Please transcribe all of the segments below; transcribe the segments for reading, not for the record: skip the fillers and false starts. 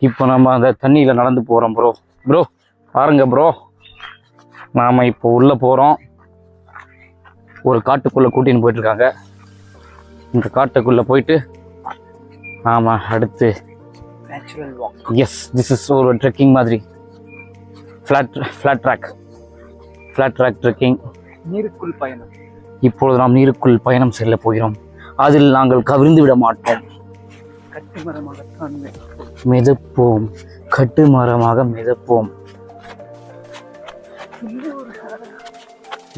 இப்போ நம்ம அந்த தண்ணியில் நடந்து போகிறோம் ப்ரோ பாருங்க ப்ரோ. நாம் இப்போ உள்ளே போகிறோம். ஒரு காட்டுக்குள்ளே கூட்டின்னு போயிட்டுருக்காங்க. இந்த காட்டுக்குள்ளே போயிட்டு நாம் அடுத்து எஸ் திஸ் இஸ் ஒரு ட்ரெக்கிங் மாதிரி ஃப்ளாட் ட்ராக் ட்ரெக்கிங். நீருக்குள் பயணம். இப்பொழுது நாம் நீருக்குள் பயணம் செல்ல போகிறோம். அதில் நாங்கள் கவிழ்ந்து விட மாட்டோம். மிதப்போம், கட்டுமரமாக மிதப்போம்.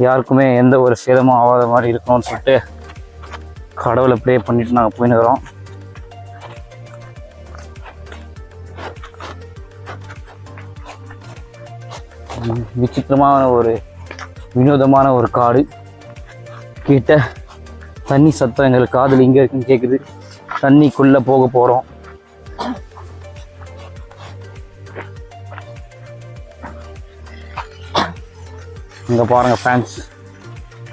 யாருக்குமே எந்த ஒரு சேதமும் ஆகாத மாதிரி இருக்கணும்னு சொல்லிட்டு கடவுளை ப்ரே பண்ணிட்டு நாங்கள் போயின்னுக்கிறோம். விசித்திரமான ஒரு வினோதமான ஒரு காடு கிட்ட தண்ணி சத்தம் எங்களுக்கு காதில் இங்கே இருக்குன்னு கேட்குது. தண்ணிக்குள்ளே போக போகிறோம். இங்கே பாருங்கள் ஃப்ரெண்ட்ஸ்,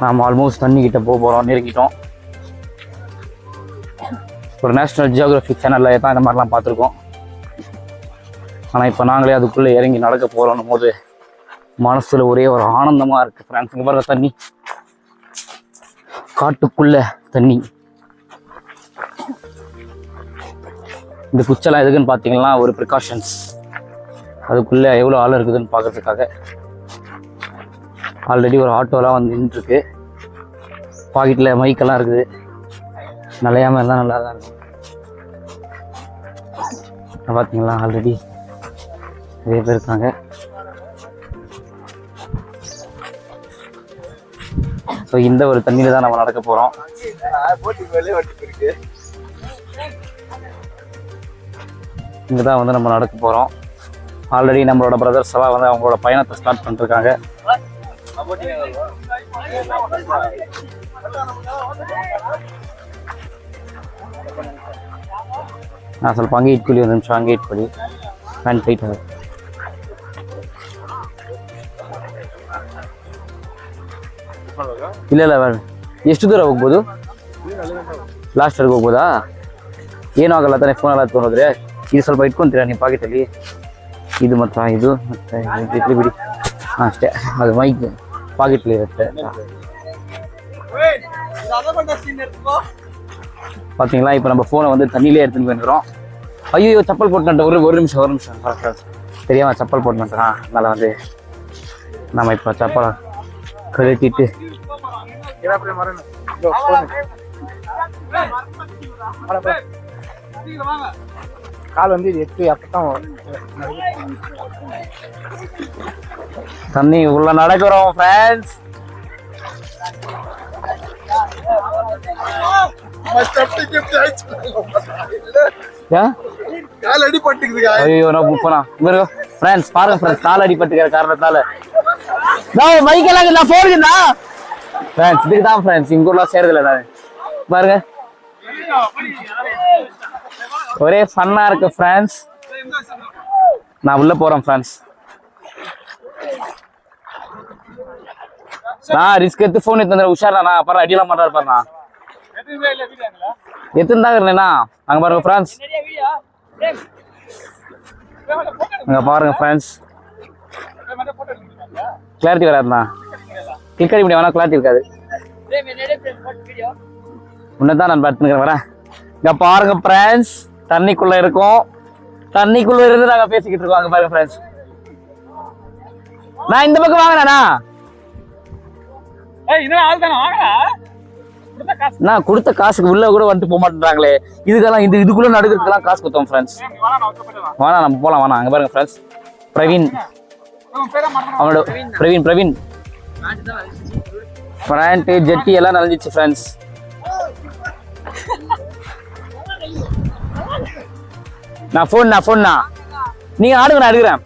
நாம் ஆல்மோஸ்ட் தண்ணிக்கிட்ட போக போகிறோம். நெருங்கிட்டோம். ஒரு நேஷ்னல் ஜியோகிராஃபிக் சேனலில் தான் இந்த மாதிரிலாம் பார்த்துருக்கோம். ஆனால் இப்போ நாங்களே அதுக்குள்ளே இறங்கி நடக்க போகிறோன்னும் போது மனசில் ஒரே ஒரு ஆனந்தமாக இருக்குது ஃப்ரெண்ட்ஸ். இங்கே பாருங்க தண்ணி, காட்டுக்குள்ளே தண்ணி. இந்த குச்செல்லாம் எதுக்குன்னு பார்த்தீங்கன்னா ஒரு ப்ரிகாஷன்ஸ். அதுக்குள்ளே எவ்வளோ ஆள் இருக்குதுன்னு பார்க்கறதுக்காக. ஆல்ரெடி ஒரு ஆட்டோலாம் வந்து நின்றுருக்கு. பாக்கெட்டில் மைக்கெல்லாம் இருக்குது. நலையாமல் இருந்தால் நல்லா தான் இருக்கும். பார்த்தீங்களா, ஆல்ரெடி நிறைய பேர் இருக்காங்க. ஸோ இந்த ஒரு தண்ணியில் தான் நம்ம நடக்க போகிறோம். இங்கே தான் வந்து நம்ம நடக்க போகிறோம். ஆல்ரெடி நம்மளோட பிரதர்ஸ் எல்லாம் வந்து அவங்களோட பயணத்தை ஸ்டார்ட் பண்ணிருக்காங்க. நான் ಸ್ವಲ್ಪ ಹಂಗೆ ಇಟ್ಕೊಳ್ಳಿ, ಒಂದು ನಿಮಿಷ ಹಂಗೆ ಇಟ್ಕೊಳ್ಳಿ. ಪ್ಯಾಂಟ್ ಟೈಟ್ ಆಗುತ್ತೆ. ಇಲ್ಲ ಎಷ್ಟು ದೂರ ಹೋಗ್ಬೋದು? ಲಾಸ್ಟ್ವರೆಗೆ ಹೋಗ್ಬೋದಾ? ಏನೂ ಆಗಲ್ಲ ತಾನೇ ಫೋನೆಲ್ಲ ತೊಗೊಂಡ್ರೆ. ಇದು ಸ್ವಲ್ಪ ಇಟ್ಕೊತೀರಾ ನಿಮ್ಮ ಪಾಕೆಟಲ್ಲಿ? ಇದು ಮತ್ತು ಇದು ಮತ್ತು ಬಿಡಿ. ಹಾಂ ಅಷ್ಟೇ, ಅದು ಮೈಕ್ ಪಾಕೆಟ್ಲಿ ಇರುತ್ತೆ. பார்த்தீங்களா, இப்போ நம்ம ஃபோனை வந்து தண்ணியிலே எடுத்துன்னு போயிருக்கிறோம். ஐயோ சப்பல் போட்டுட்டேன். ஒரு நிமிஷம் தெரியாமல் சப்பல் போட்டுட்டேன். அதனால் வந்து நம்ம இப்போ சப்பலை கழட்டிட்டு கால் வந்து இது எட்டு அப்பதான் தண்ணி உள்ள நடக்கிறோம் ஃப்ரெண்ட்ஸ். கால் அடிபட்டுக்குது. ஐயோ நான் போனா ஃப்ரெண்ட்ஸ் பாருங்க ஃப்ரெண்ட்ஸ், கால் அடிபட்டுக்கிற காரணத்தால மைக்கெல்லாம் நான் போடுங்கண்ணா ஃப்ரெண்ட்ஸ். இதுக்கு தான் ஃப்ரெண்ட்ஸ் இங்க ஊர்லாம் சேருதில்ல. நான் பாருங்க ஒரே ஃபன்னா இருக்கு ஃப்ரெண்ட்ஸ். நான் உள்ள போறேன் ஃப்ரெண்ட்ஸ். நான் ரிஸ்க் எடுத்து ஃபோன் எடுத்து வந்துடுறேன். உஷாரா அப்புறம் அடியெல்லாம் பண்றாரு பாருண்ணா. எத்தனை தான் இருந்தேண்ணா அங்க பாருங்க ஃப்ரெண்ட்ஸ். அங்க பாருங்க ஃப்ரெண்ட்ஸ், கிளாரிட்டி வராதுண்ணா. கிளிக் அடி முடியும், வேணா கிளாரிட்டி இருக்காது. உன்னதான் நான் பார்த்துக்கிறேன் வரேன். இங்க பாருங்க ஃப்ரெண்ட்ஸ், தண்ணிக்குள்ள இருக்கும். தண்ணிக்குள்ள இருந்து நாங்க பேசிக்கிட்டு இருக்கோம். அங்க பாருங்க ஃப்ரெண்ட்ஸ். நான் இந்த பக்கம் வாங்கினா நான் கொடுத்த காசுக்கு உள்ள கூட வந்துட்டு போக மாட்டேன்றாங்களே. இதுக்கெல்லாம் இதுக்குள்ள நடுக்கிறதுக்கெல்லாம் காசு கொடுத்தோம் ஃப்ரெண்ட்ஸ். வேணா நம்ம போலாம் வேணா. அங்க பாருங்க ஃப்ரெண்ட்ஸ், பிரவீன் அவனோட பிரவீன் பேண்ட் ஜெட்டி எல்லாம் நனைஞ்சிச்சு ஃப்ரெண்ட்ஸ். நான் ஃபோன் நீங்க ஆடுங்க, நான் எடுக்கிறேன்.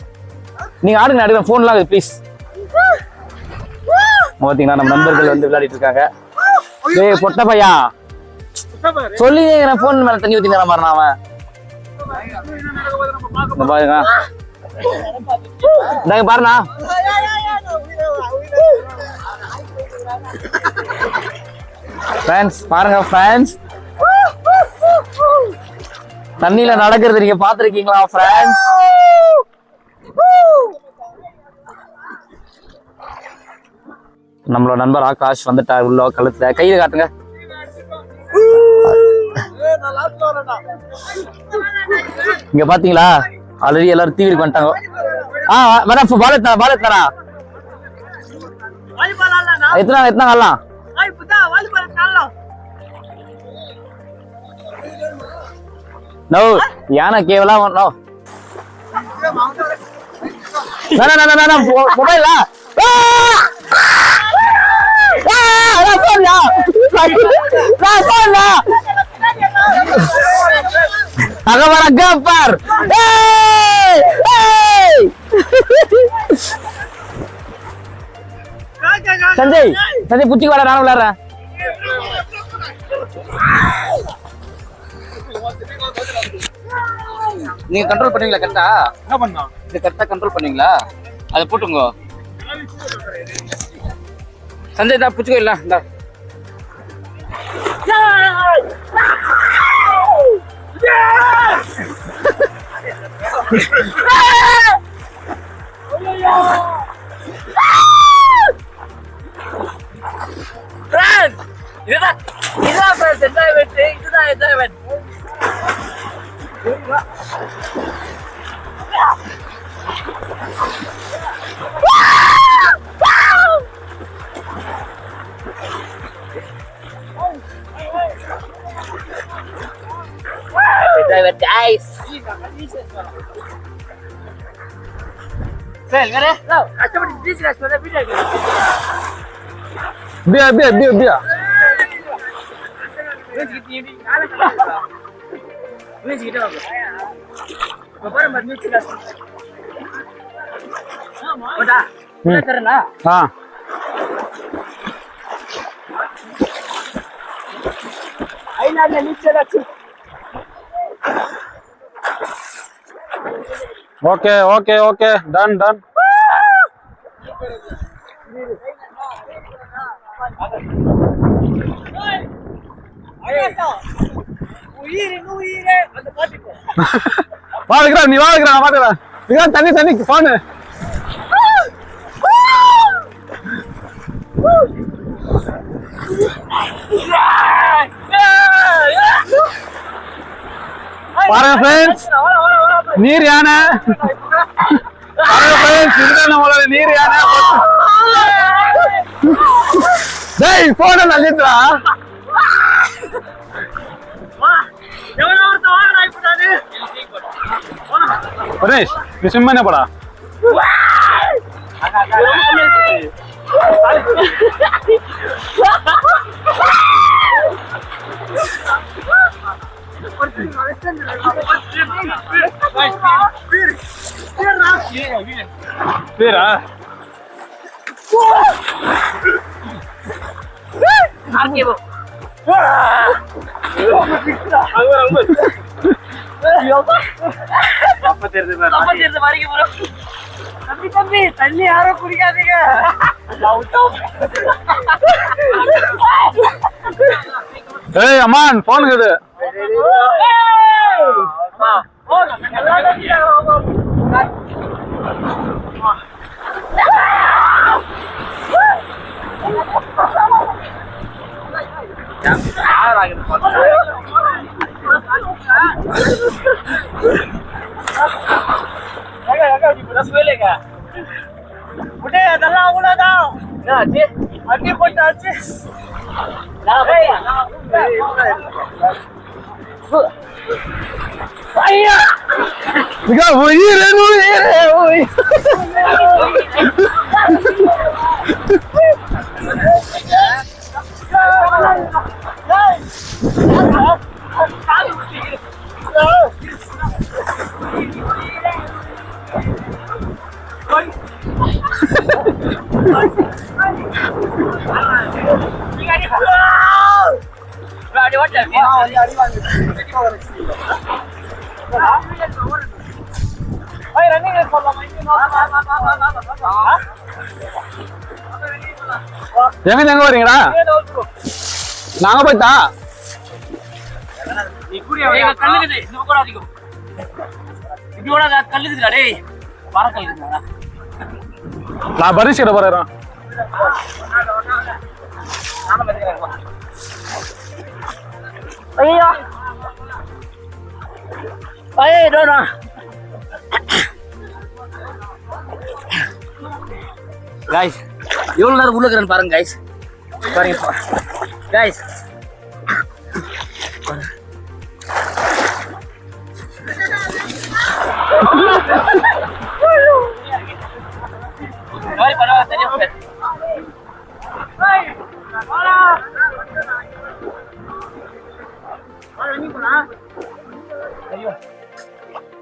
நீங்க ஆடுங்க, நான் எடுக்கிறேன். ஃபோன்லாம் இருக்குது ப்ளீஸ். பார்த்தீங்கன்னா நம்ம நண்பர்கள் வந்து விளையாடிட்டு இருக்காங்க. ஏய் பொட்ட பையா சொல்லி ஃபோன் மேல தண்ணி ஊத்தி நேரம் பாருங்க. அவன் பாருங்க பாருண்ணா. ஃப்ரெண்ட்ஸ் பாருங்க ஃப்ரெண்ட்ஸ், தண்ணியில நடக்கிறது நீங்க பாத்துருக்கீங்களா ஃப்ரெண்ட்ஸ்? நம்மளோட நண்பர் ஆகாஷ் வந்துட்டார் உள்ள கழுத்துல. கையில காட்டுங்க. இங்க பாத்தீங்களா ஆல்ரெடி எல்லாரும் தீவிர பண்ணிட்டாங்க. மேடம் பாலத் தானா எத்தனை ஆடலாம்? நோ யானை கேவலா நோ மொபைலா அகவர கப்பர் சஞ்சய் புச்சி வாடா, நானும் விளையாடுறேன். நீங்க கண்ட்ரோல் பண்ணுவீங்களா? கரெக்டா என்ன பண்ணோம்? இது கரெக்டா கண்ட்ரோல் பண்ணுவீங்களா? அதை போட்டுங்க சஞ்சய். தான் புச்சுக்கோ இல்ல இந்த biar. Okay, done. நீ வாங்குறா தண்ணி போனு. பாருங்க ஃப்ரெண்ட்ஸ், நீர் யானை. நீர் யானை. டேய் போன நல்லித்ரா. Oresh, ni simman pada. Pera. Arkevo. தம்பி தண்ணி யாரும் குடிக்காதீங்க. ஏய் அம்மான் போன் கேடு. எங்க வரீங்களா? நாங்க போய்த்தா கல்லுக்குது இந்த கூட அதிகம் இப்படியோட கல்லுக்குதுடா டேய் வர கல்லுக்குதுடா நான் பரிசுற போறேன் ஐயோ ஐயோ गाइस எவ்வளவு நேரம் உள்ள இருக்கறேன்னு பாருங்க गाइस பாருங்க गाइस भाई बड़ा तरीके से भाई वाला वाला नहीं बोला ஐயோ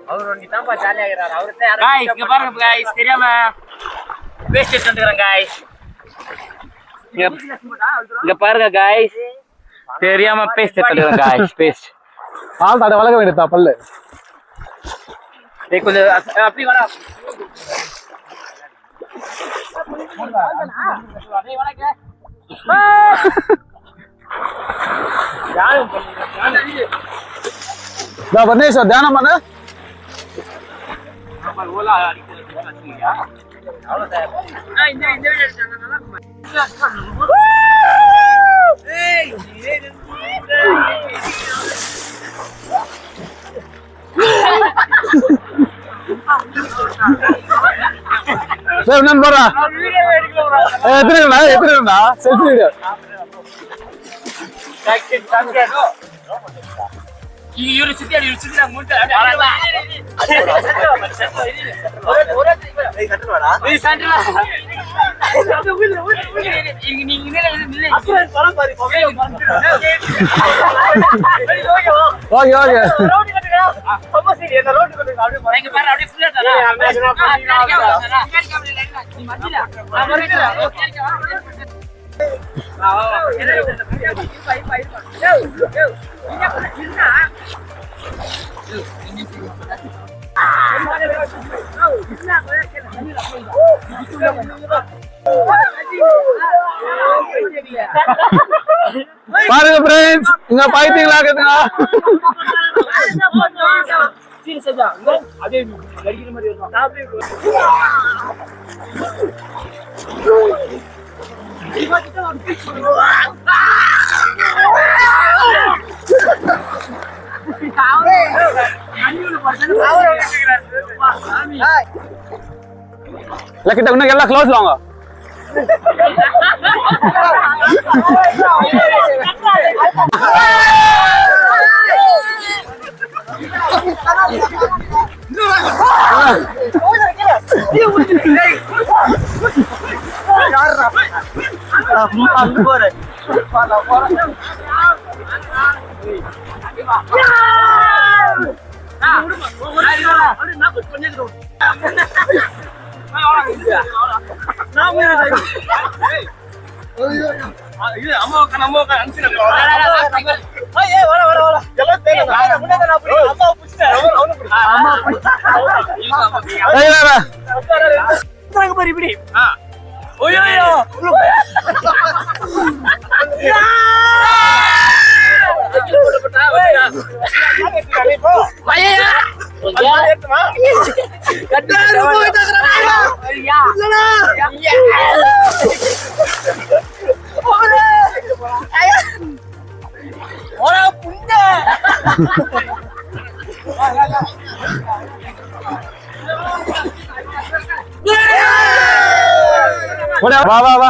அவர் ஒண்ணி தான் பா ஜாலியா இருக்கறாரு அவர்ட்ட யாரும் गाइस இங்க பாருங்க गाइस தெரியாம பேஸ்ட் எடுத்துக்கறேன் गाइस இங்க பாருங்க गाइस தெரியாம பேஸ்ட் எடுத்துக்கறேன் गाइस பேஸ்ட் ஆள் தட வளக்க வேண்டியதா பல்லு देखो अपनी वाला பரமேஸ்வர் தியானம் பண்ண போறா எத்தனை செல்ஃபி வீடியோ ஓகே ஓகே பாருங்க ஃப்ரெண்ட்ஸ் இங்க பாய்த்தீங்களா கேக்குங்க கிட்ட இன்னும் எல்லாம் க்ளோஸ் வாங்க வா வா வா